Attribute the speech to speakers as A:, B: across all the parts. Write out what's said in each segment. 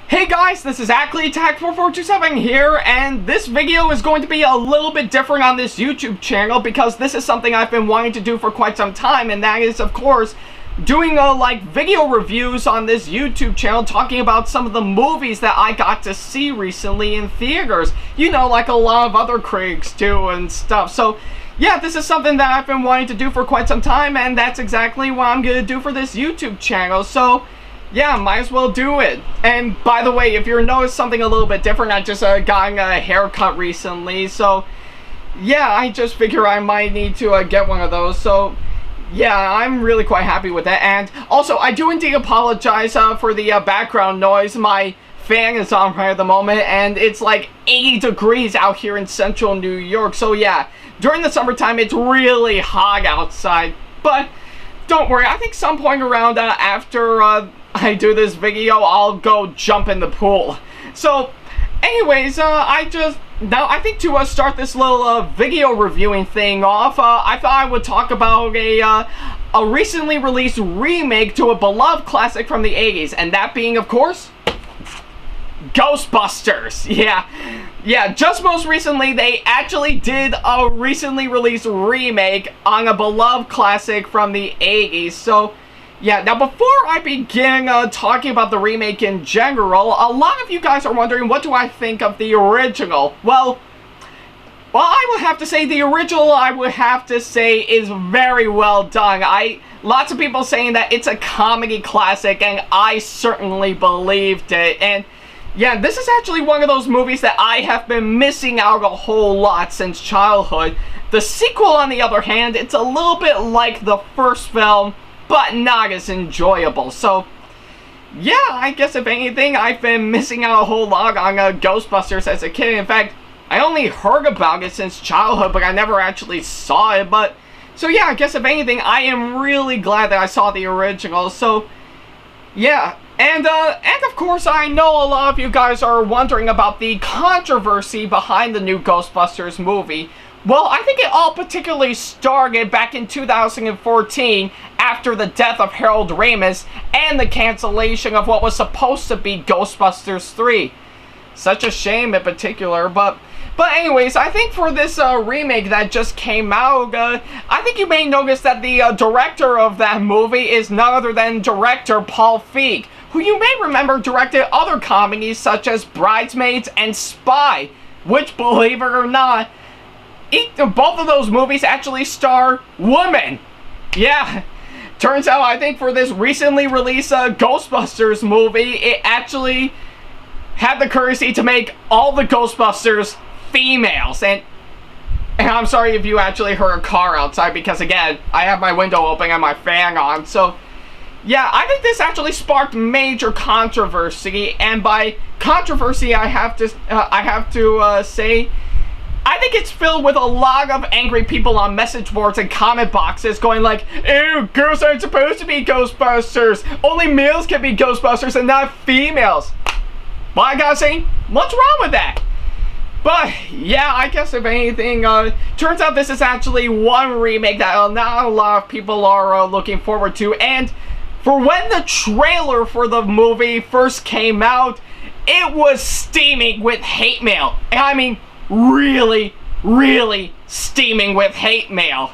A: Hey guys, this is Ackleyattack4427 here, and this video is going to be a little bit different on this YouTube channel because this is something I've been wanting to do for quite some time, and that is, of course, doing video reviews on this YouTube channel talking about some of the movies that I got to see recently in theaters. You know, like a lot of other critics do and stuff. So yeah, this is something that I've been wanting to do for quite some time, and that's exactly what I'm going to do for this YouTube channel. So yeah, might as well do it. And by the way, if you're noticed something a little bit different, I just got a haircut recently, so yeah, I just figure I might need to get one of those. So yeah, I'm really quite happy with that. And also, I do indeed apologize for the background noise. My fan is on right at the moment, and it's like 80 degrees out here in central New York. So yeah, during the summertime, it's really hot outside. But don't worry, I think some point around after I do this video, I'll go jump in the pool. So anyways, I think to start this little video reviewing thing off, I thought I would talk about a recently released remake to a beloved classic from the 80s, and that being, of course, Ghostbusters. Yeah, just most recently they actually did a recently released remake on a beloved classic from the 80s. So yeah, now before I begin talking about the remake in general, a lot of you guys are wondering, what do I think of the original? Well, I would have to say the original, I would have to say, is very well done. Lots of people saying that it's a comedy classic, and I certainly believed it. And yeah, this is actually one of those movies that I have been missing out a whole lot since childhood. The sequel, on the other hand, it's a little bit like the first film, but not as enjoyable. So yeah, I guess if anything, I've been missing out a whole lot on Ghostbusters as a kid. In fact, I only heard about it since childhood, but I never actually saw it. But so yeah, I guess if anything, I am really glad that I saw the original. So yeah, and of course, I know a lot of you guys are wondering about the controversy behind the new Ghostbusters movie. Well, I think it all particularly started back in 2014 after the death of Harold Ramis and the cancellation of what was supposed to be Ghostbusters 3. Such a shame in particular, but anyways, I think for this remake that just came out, I think you may notice that the director of that movie is none other than director Paul Feig, who you may remember directed other comedies such as Bridesmaids and Spy, which, believe it or not, both of those movies actually star women. Yeah, turns out I think for this recently released Ghostbusters movie, it actually had the courtesy to make all the Ghostbusters females. And I'm sorry if you actually heard a car outside, because again, I have my window open and my fan on. So yeah, I think this actually sparked major controversy, and by controversy I have to say, I think it's filled with a lot of angry people on message boards and comment boxes going like, ew, girls aren't supposed to be Ghostbusters. Only males can be Ghostbusters and not females. Well, I gotta say, what's wrong with that? But yeah, I guess if anything, turns out this is actually one remake that not a lot of people are looking forward to. And for when the trailer for the movie first came out, it was steaming with hate mail. I mean, really steaming with hate mail.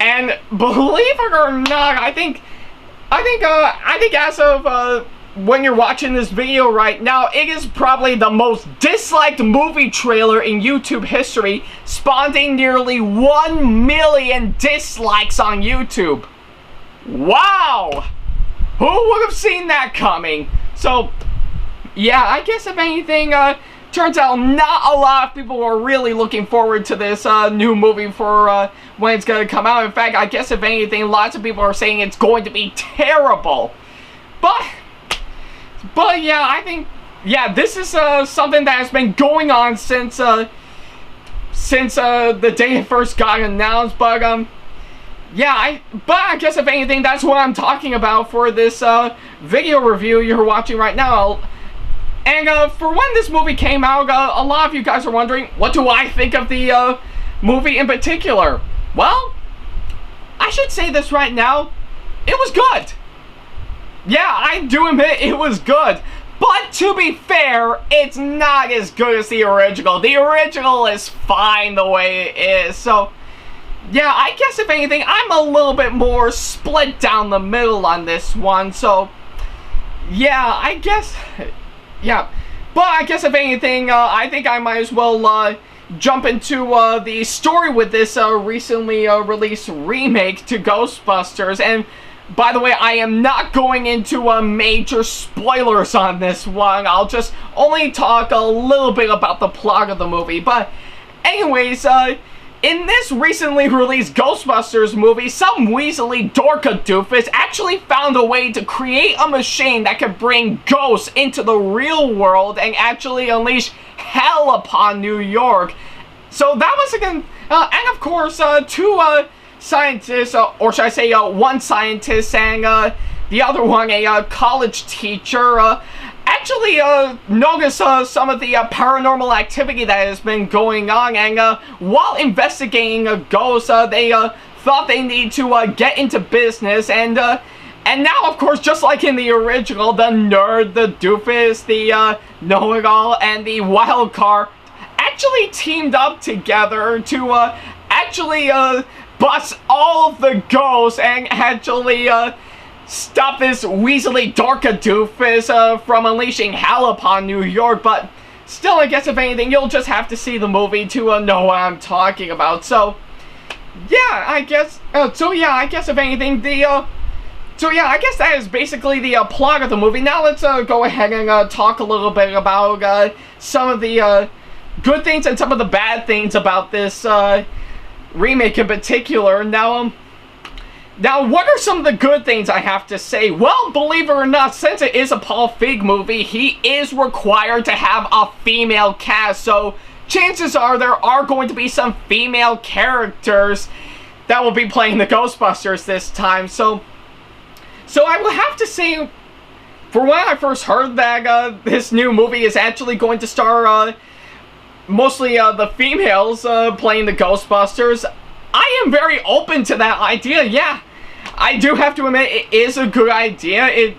A: And believe it or not, I think as of when you're watching this video right now, it is probably the most disliked movie trailer in YouTube history, spawning nearly 1 million dislikes on YouTube. Wow! Who would have seen that coming? So yeah, I guess if anything, turns out not a lot of people are really looking forward to this new movie for when it's going to come out. In fact, I guess if anything, lots of people are saying it's going to be terrible. But yeah, I think, yeah, this is something that has been going on since the day it first got announced. But yeah, I guess if anything, that's what I'm talking about for this video review you're watching right now. And for when this movie came out, a lot of you guys are wondering, what do I think of the movie in particular? Well, I should say this right now, it was good. Yeah, I do admit it was good. But to be fair, it's not as good as the original. The original is fine the way it is. So, yeah, I guess if anything, I'm a little bit more split down the middle on this one. So, yeah, I guess, yeah. But I guess if anything, I think I might as well jump into the story with this recently released remake to Ghostbusters. And by the way, I am not going into major spoilers on this one. I'll just only talk a little bit about the plot of the movie. But anyways, in this recently released Ghostbusters movie, some weaselly dorka doofus actually found a way to create a machine that could bring ghosts into the real world and actually unleash hell upon New York. So that was again, and of course, two scientists, or should I say one scientist and the other one, a college teacher, actually noticed some of the paranormal activity that has been going on, and while investigating a ghost, they thought they need to get into business, and now, of course, just like in the original, the nerd, the doofus, the know-it-all, and the wild card actually teamed up together to actually bust all of the ghosts and actually stop this weaselly dorka doofus from unleashing hell upon New York. But still, I guess if anything, you'll just have to see the movie to know what I'm talking about. So yeah, I guess I guess if anything, I guess that is basically the plot of the movie. Now let's go ahead and talk a little bit about some of the good things and some of the bad things about this remake in particular. Now, what are some of the good things I have to say? Well, believe it or not, since it is a Paul Feig movie, he is required to have a female cast. So chances are there are going to be some female characters that will be playing the Ghostbusters this time. So I will have to say, for when I first heard that this new movie is actually going to star mostly the females playing the Ghostbusters, I am very open to that idea. Yeah, I do have to admit it is a good idea.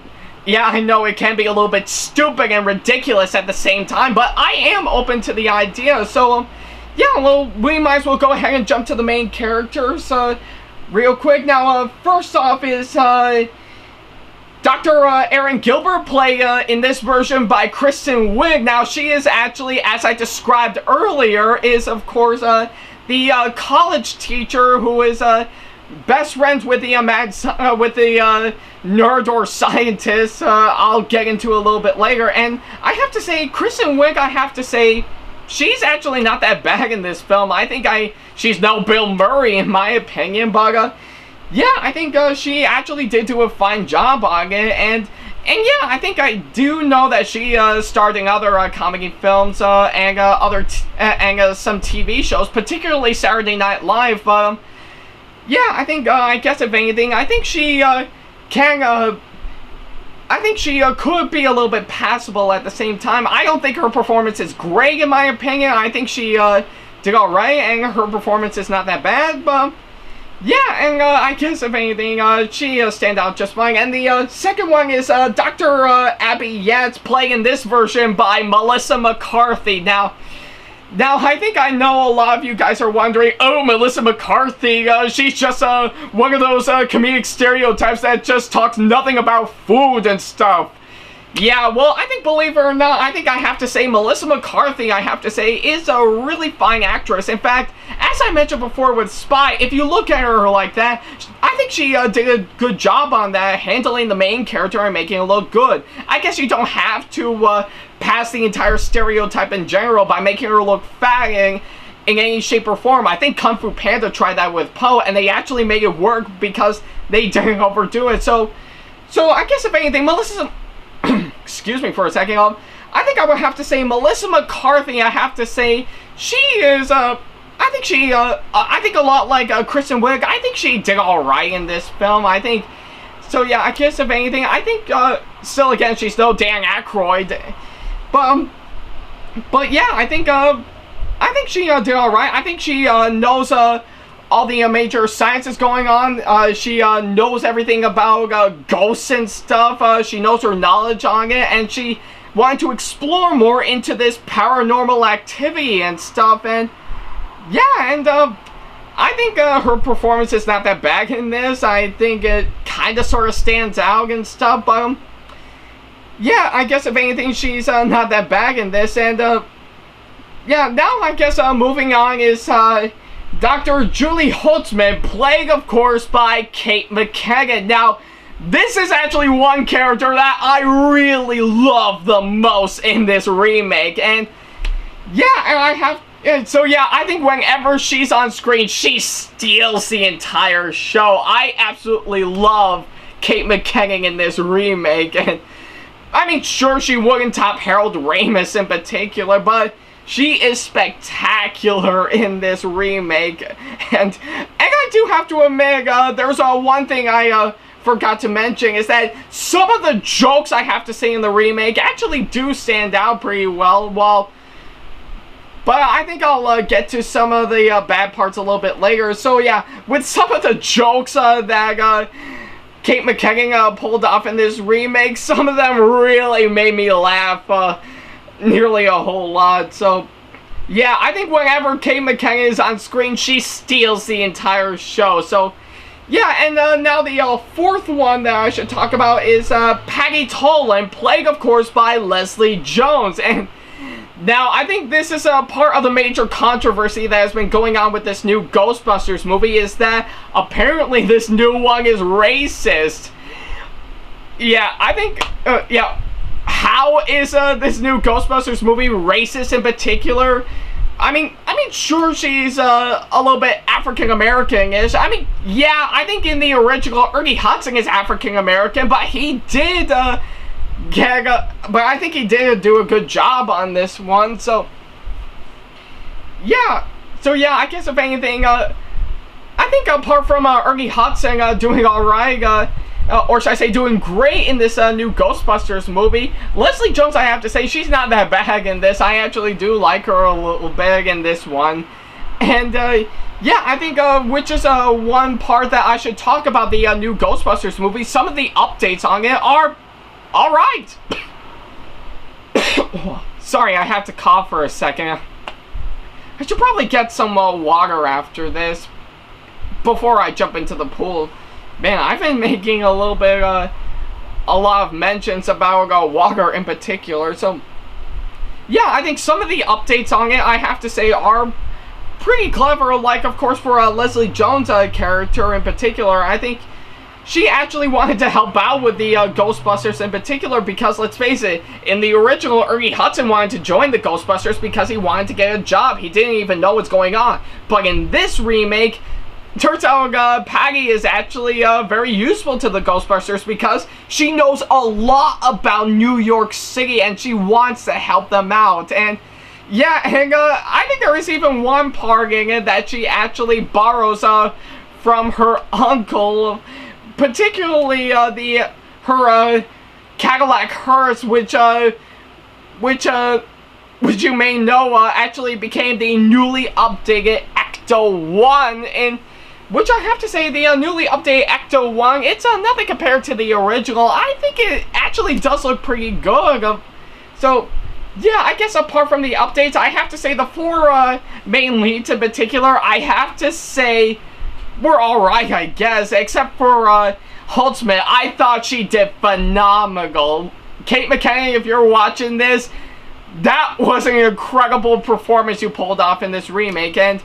A: Yeah, I know it can be a little bit stupid and ridiculous at the same time, but I am open to the idea. So yeah, well, we might as well go ahead and jump to the main characters real quick. Now, first off is Dr. Erin Gilbert, played in this version by Kristen Wiig. Now, she is actually, as I described earlier, is of course the college teacher who is best friends with the nerd or scientist. I'll get into a little bit later. And I have to say, Kristen Wiig, I have to say, she's actually not that bad in this film. I think she's no Bill Murray in my opinion, but yeah, I think she actually did do a fine job on it, and yeah, I think I do know that she starred in other comedy films and some TV shows, particularly Saturday Night Live. But yeah, I think I guess if anything, I think she could be a little bit passable at the same time. I don't think her performance is great in my opinion. I think she did all right, and her performance is not that bad, but yeah, and I guess if anything, she stand out just fine. And the second one is Dr. Abby Yates, played in this version by Melissa McCarthy. Now, I think I know a lot of you guys are wondering, oh, Melissa McCarthy, she's just one of those comedic stereotypes that just talks nothing about food and stuff. Yeah, well, I think, believe it or not, I think I have to say Melissa McCarthy, I have to say, is a really fine actress. In fact, as I mentioned before with Spy, if you look at her like that, I think she did a good job on that, handling the main character and making it look good. I guess you don't have to pass the entire stereotype in general by making her look fat in any shape or form. I think Kung Fu Panda tried that with Poe, and they actually made it work because they didn't overdo it. So I guess if anything, Melissa... excuse me for a second. I think I would have to say Melissa McCarthy. I have to say she is. I think a lot like Kristen Wiig. I think she did all right in this film. I think. So yeah, I guess if anything, I think still again she's no Dan Aykroyd, but yeah, I think she did all right. I think she knows all the major sciences going on. She knows everything about ghosts and stuff. She knows her knowledge on it, and wanted to explore more into this paranormal activity and stuff, and yeah, and I think her performance is not that bad in this. I think it kind of sort of stands out and stuff, but yeah, I guess if anything, she's not that bad in this, and yeah, now I guess moving on is Dr. Julie Holtzman, played of course by Kate McKinnon. Now, this is actually one character that I really love the most in this remake, and yeah, and I have. So yeah, I think whenever she's on screen, she steals the entire show. I absolutely love Kate McKinnon in this remake, and I mean, sure, she wouldn't top Harold Ramis in particular, but she is spectacular in this remake. And I do have to admit, there's one thing I forgot to mention, is that some of the jokes I have to say in the remake actually do stand out pretty well. But I think I'll get to some of the bad parts a little bit later. So yeah, with some of the jokes that Kate McKinnon pulled off in this remake, some of them really made me laugh nearly a whole lot. So yeah, I think whenever Kate McKinnon is on screen, she steals the entire show. So yeah, and now the fourth one that I should talk about is Patty Tolan, played of course by Leslie Jones. And now, I think this is a part of the major controversy that has been going on with this new Ghostbusters movie, is that apparently this new one is racist. Yeah, I think, yeah, how is this new Ghostbusters movie racist in particular? I mean, sure, she's a little bit African-American-ish. I mean, yeah, I think in the original, Ernie Hudson is African-American, but he did, but I think he did do a good job on this one, so yeah, I guess if anything, I think apart from Ernie Hudson doing alright, or should I say doing great in this new Ghostbusters movie, Leslie Jones, I have to say, she's not that bad in this. I actually do like her a little bit in this one, and yeah, I think which is one part that I should talk about the new Ghostbusters movie. Some of the updates on it are alright. Sorry, I have to cough for a second. I should probably get some water after this before I jump into the pool. Man, I've been making a little bit, a lot of mentions about water in particular. So, yeah, I think some of the updates on it, I have to say, are pretty clever. Like, of course, for Leslie Jones' character in particular, I think she actually wanted to help out with the Ghostbusters in particular, because let's face it, in the original, Ernie Hudson wanted to join the Ghostbusters because he wanted to get a job. He didn't even know what's going on. But in this remake, turns out Patty is actually very useful to the Ghostbusters because she knows a lot about New York City and she wants to help them out. And yeah, and I think there is even one part in it that she actually borrows from her uncle, particularly her Cadillac hearse, which you may know actually became the newly updated Ecto-1, and which I have to say, the newly updated Ecto-1, it's nothing compared to the original. I think it actually does look pretty good. So yeah, I guess apart from the updates, I have to say the four main leads in particular, I have to say, we're alright, I guess, except for Holtzman. I thought she did phenomenal. Kate McKinnon, if you're watching this, that was an incredible performance you pulled off in this remake. And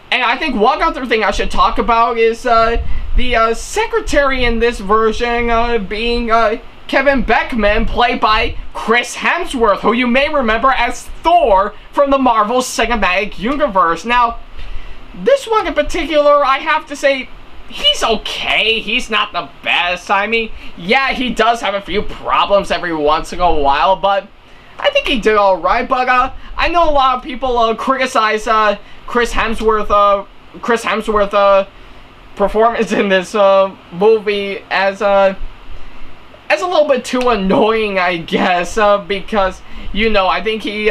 A: I think one other thing I should talk about is the secretary in this version being Kevin Beckman, played by Chris Hemsworth, who you may remember as Thor from the Marvel Cinematic Universe. Now, this one in particular, I have to say, he's okay. He's not the best. I mean, yeah, he does have a few problems every once in a while, but I think he did alright. But I know a lot of people criticize Chris Hemsworth performance in this movie as a little bit too annoying, I guess, because, you know, I think he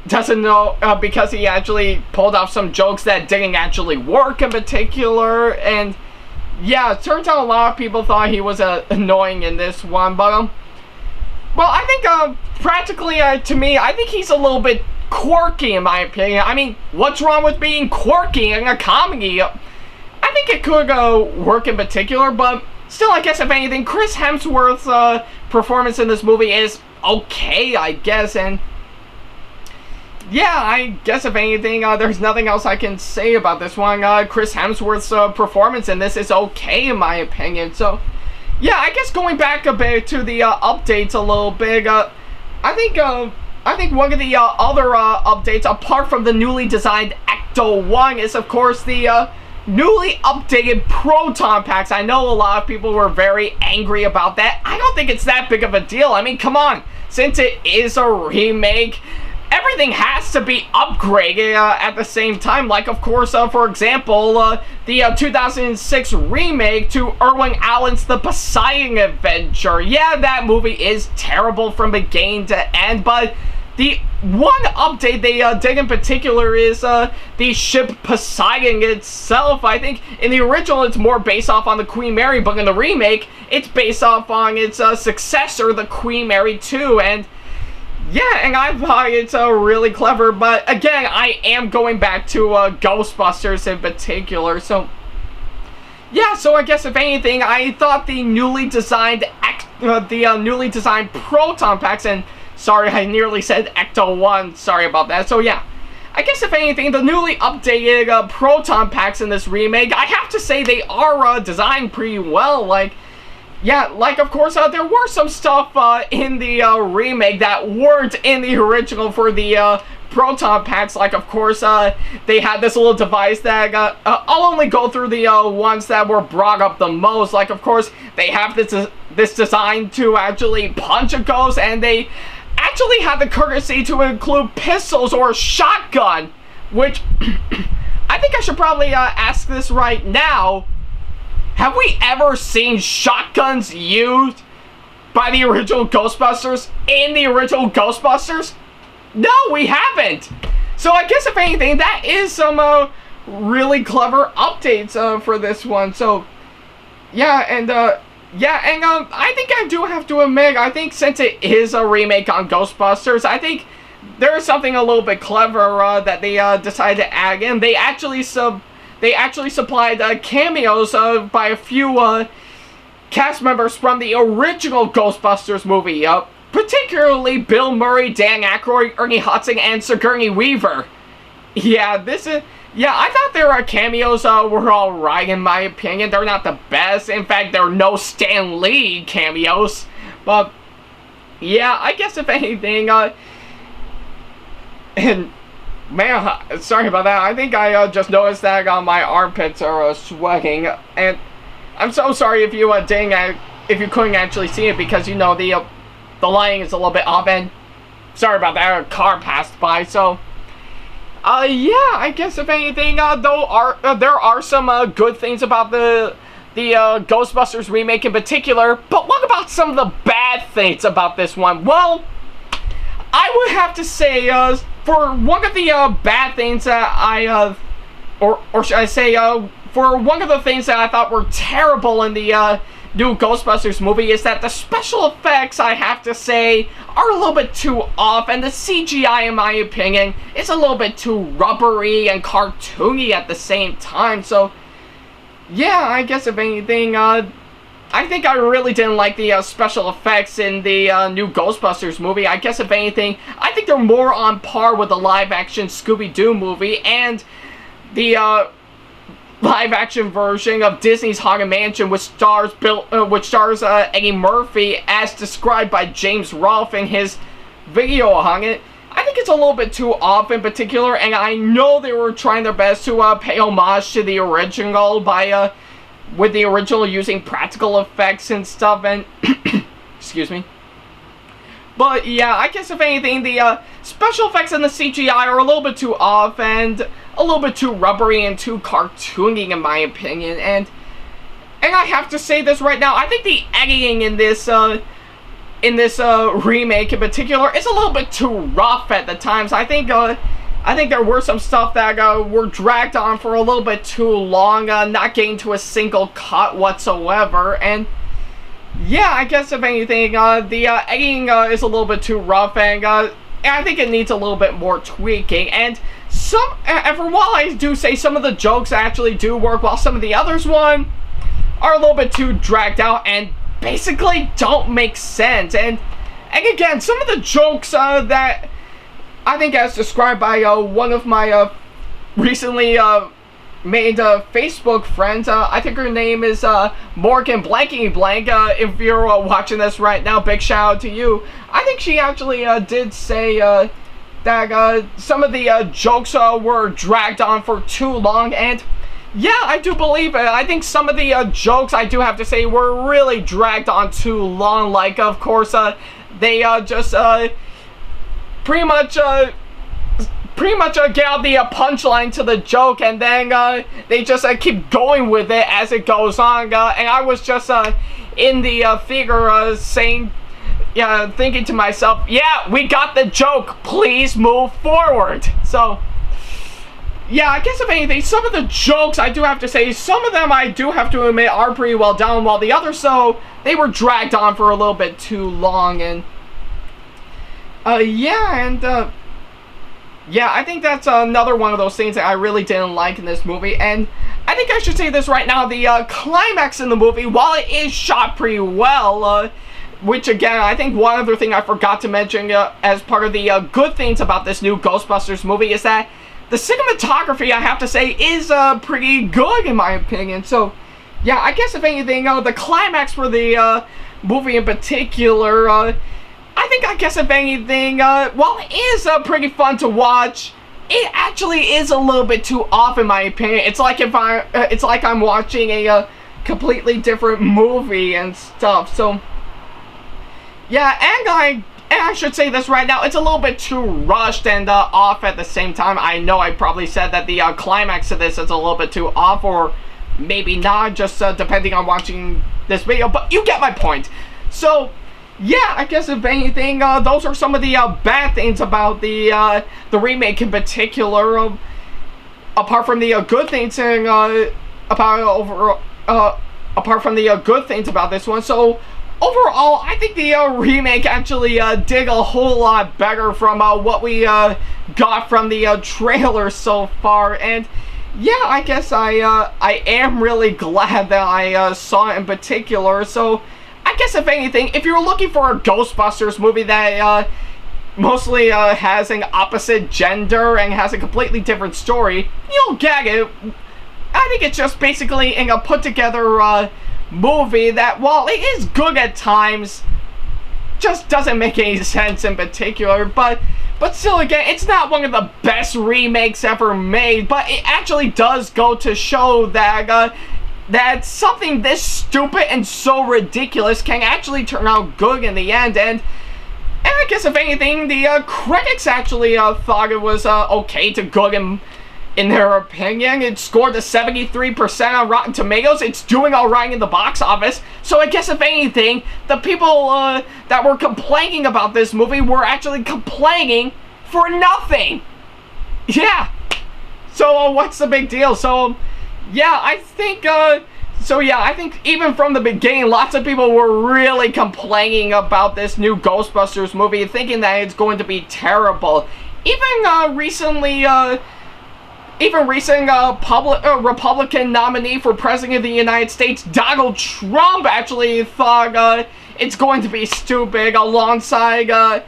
A: doesn't know, because he actually pulled off some jokes that didn't actually work in particular, and yeah, it turns out a lot of people thought he was annoying in this one, but well, I think practically, to me, I think he's a little bit quirky in my opinion. I mean, what's wrong with being quirky in a comedy? I think it could work in particular, but still, I guess if anything, Chris Hemsworth's performance in this movie is okay, I guess, and yeah, I guess if anything, there's nothing else I can say about this one. Chris Hemsworth's performance in this is okay in my opinion. So, yeah, I guess going back a bit to the updates a little bit, I think one of the other updates, apart from the newly designed Ecto-1, is of course the newly updated proton packs. I know a lot of people were very angry about that. I don't think it's that big of a deal. I mean, come on, since it is a remake, everything has to be upgraded at the same time. Like, of course, for example, the 2006 remake to Irwin Allen's The Poseidon Adventure. Yeah, that movie is terrible from beginning to end, but the one update they did in particular is the ship Poseidon itself. I think in the original it's more based off on the Queen Mary, but in the remake it's based off on its successor, the Queen Mary 2, and yeah, and I thought it's really clever, but again, I am going back to Ghostbusters in particular, so yeah, so I guess if anything, I thought the newly designed proton packs, and sorry, I nearly said Ecto-1, sorry about that, so yeah, I guess if anything, the newly updated proton packs in this remake, I have to say they are designed pretty well. Like, yeah, like, of course, there were some stuff in the remake that weren't in the original for the proton packs. Like, of course, they had this little device that, I'll only go through the ones that were brought up the most. Like, of course, they have this design to actually punch a ghost, and they actually had the courtesy to include pistols or a shotgun, which, I think I should probably ask this right now. Have we ever seen shotguns used by the original Ghostbusters in the original Ghostbusters? No, we haven't. So I guess if anything, that is some really clever updates for this one. So yeah, and I think I do have to admit, I think since it is a remake on Ghostbusters, I think there is something a little bit clever that they decided to add in. They actually supplied cameos by a few cast members from the original Ghostbusters movie, particularly Bill Murray, Dan Aykroyd, Ernie Hudson, and Sigourney Weaver. Yeah, I thought their cameos were alright in my opinion. They're not the best. In fact, they're no Stan Lee cameos. But yeah, I guess if anything, and man, sorry about that. I think I just noticed that my armpits are sweating, and I'm so sorry if you if you couldn't actually see it, because you know the lighting is a little bit off, and sorry about that. A car passed by, so yeah. I guess if anything, there are some good things about the Ghostbusters remake in particular, but what about some of the bad things about this one? Well, I would have to say, for one of the bad things that or should I say, for one of the things that I thought were terrible in the new Ghostbusters movie is that the special effects, I have to say, are a little bit too off, and the CGI, in my opinion, is a little bit too rubbery and cartoony at the same time. So, yeah, I guess if anything, I think I really didn't like the special effects in the new Ghostbusters movie. I guess if anything, I think they're more on par with the live-action Scooby-Doo movie and the live-action version of Disney's Haunted Mansion, which stars Eddie Murphy, as described by James Rolfe in his video on it. I think it's a little bit too off in particular, and I know they were trying their best to pay homage to the original by with the original using practical effects and stuff, and excuse me. But yeah, I guess if anything, the special effects and the CGI are a little bit too off and a little bit too rubbery and too cartoony in my opinion. And I have to say this right now, I think the editing in this remake in particular is a little bit too rough at the times. I think there were some stuff that were dragged on for a little bit too long, not getting to a single cut whatsoever. And yeah, I guess if anything, the editing is a little bit too rough, and I think it needs a little bit more tweaking. And for while I do say some of the jokes actually do work, while some of the others are a little bit too dragged out and basically don't make sense. And again, some of the jokes that I think, as described by one of my recently made Facebook friends, I think her name is Morgan Blanky Blank. If you're watching this right now, big shout out to you. I think she actually did say that some of the jokes were dragged on for too long, and yeah, I do believe it. I think some of the jokes, I do have to say, were really dragged on too long. Like, of course, they just pretty much get out the punchline to the joke, and then they just keep going with it as it goes on. And I was just in the theater saying, thinking to myself, yeah, we got the joke, please move forward. So yeah, I guess if anything, some of the jokes, I do have to say, some of them I do have to admit are pretty well done, while the others, they were dragged on for a little bit too long. And yeah, I think that's another one of those things that I really didn't like in this movie. And I think I should say this right now, the climax in the movie, while it is shot pretty well, which again, I think one other thing I forgot to mention as part of the good things about this new Ghostbusters movie is that the cinematography, I have to say, is pretty good in my opinion. So yeah, I guess if anything, the climax for the movie in particular, I guess if anything, while it is pretty fun to watch, it actually is a little bit too off in my opinion. It's like I'm watching a completely different movie and stuff. So yeah, and I should say this right now, it's a little bit too rushed and off at the same time. I know I probably said that the climax of this is a little bit too off, or maybe not, just depending on watching this video, but you get my point. So yeah, I guess if anything, those are some of the bad things about the remake in particular, apart from the good things, and apart from the good things about this one. So overall, I think the remake actually did a whole lot better from what we got from the trailer so far. And yeah, I guess I am really glad that I saw it in particular. So I guess if anything, if you're looking for a Ghostbusters movie that mostly has an opposite gender and has a completely different story, you'll get it. I think it's just basically a put together movie that, while it is good at times, just doesn't make any sense in particular. But still, again, it's not one of the best remakes ever made, but it actually does go to show that that something this stupid and so ridiculous can actually turn out good in the end. And I guess if anything, the critics actually thought it was okay to good in their opinion. It scored a 73% on Rotten Tomatoes. It's doing alright in the box office. So I guess if anything, the people that were complaining about this movie were actually complaining for nothing. Yeah. So what's the big deal? So yeah, I think I think even from the beginning, lots of people were really complaining about this new Ghostbusters movie, thinking that it's going to be terrible. Even recent Republican nominee for President of the United States, Donald Trump, actually thought it's going to be stupid, alongside a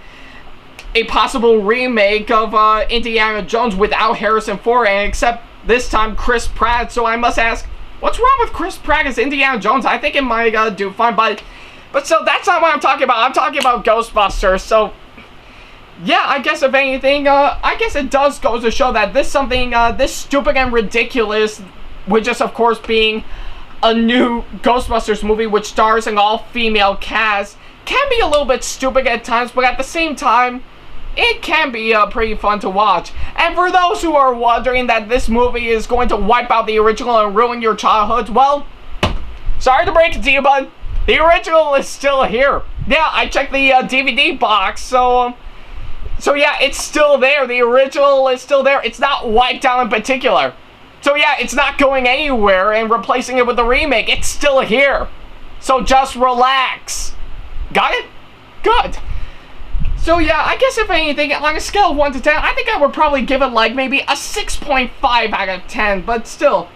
A: possible remake of Indiana Jones without Harrison Ford, and except this time Chris Pratt. So I must ask, what's wrong with Chris Pratt as Indiana Jones? I think it might do fine, but so that's not what I'm talking about. I'm talking about Ghostbusters. So yeah, I guess if anything, I guess it does go to show that this stupid and ridiculous, which is of course being a new Ghostbusters movie which stars an all-female cast, can be a little bit stupid at times, but at the same time, it can be pretty fun to watch. And for those who are wondering that this movie is going to wipe out the original and ruin your childhood, well, sorry to break it to you, but the original is still here. Yeah, I checked the DVD box, so yeah, it's still there. The original is still there. It's not wiped out in particular. So yeah, it's not going anywhere and replacing it with the remake. It's still here. So just relax. Got it? Good. So yeah, I guess if anything, on a scale of 1 to 10, I think I would probably give it like maybe a 6.5 out of 10, but still.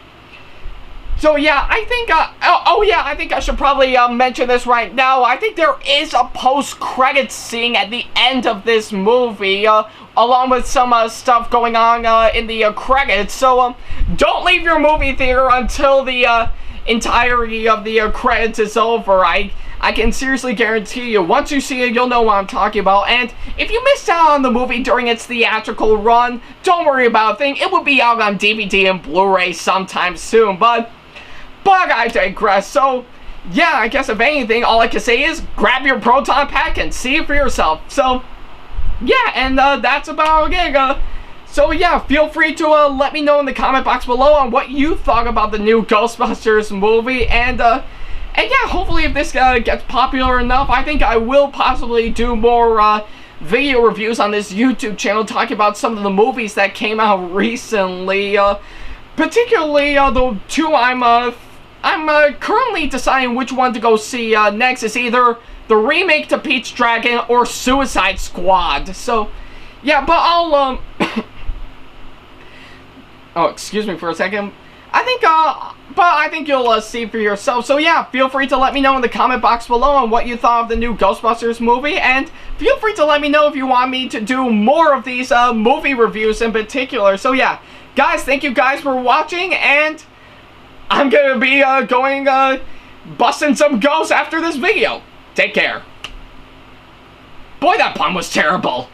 A: So yeah, I think, I think I should probably mention this right now. I think there is a post-credits scene at the end of this movie, along with some stuff going on in the credits. So don't leave your movie theater until the entirety of the credits is over. I can seriously guarantee you, once you see it, you'll know what I'm talking about. And if you missed out on the movie during its theatrical run, don't worry about a thing. It will be out on DVD and Blu-ray sometime soon, but I digress. So yeah, I guess if anything, all I can say is grab your proton pack and see it for yourself. So yeah, and that's about it. So yeah, feel free to let me know in the comment box below on what you thought about the new Ghostbusters movie, and yeah, hopefully if this gets popular enough, I think I will possibly do more video reviews on this YouTube channel talking about some of the movies that came out recently, particularly the two I'm currently deciding which one to go see next. Is either the remake to Pete's Dragon or Suicide Squad. So yeah, but I'll oh, excuse me for a second. I think you'll see for yourself. So yeah, feel free to let me know in the comment box below on what you thought of the new Ghostbusters movie, and feel free to let me know if you want me to do more of these movie reviews in particular. So yeah, guys, thank you guys for watching, and I'm gonna be going busting some ghosts after this video. Take care. Boy, that pun was terrible.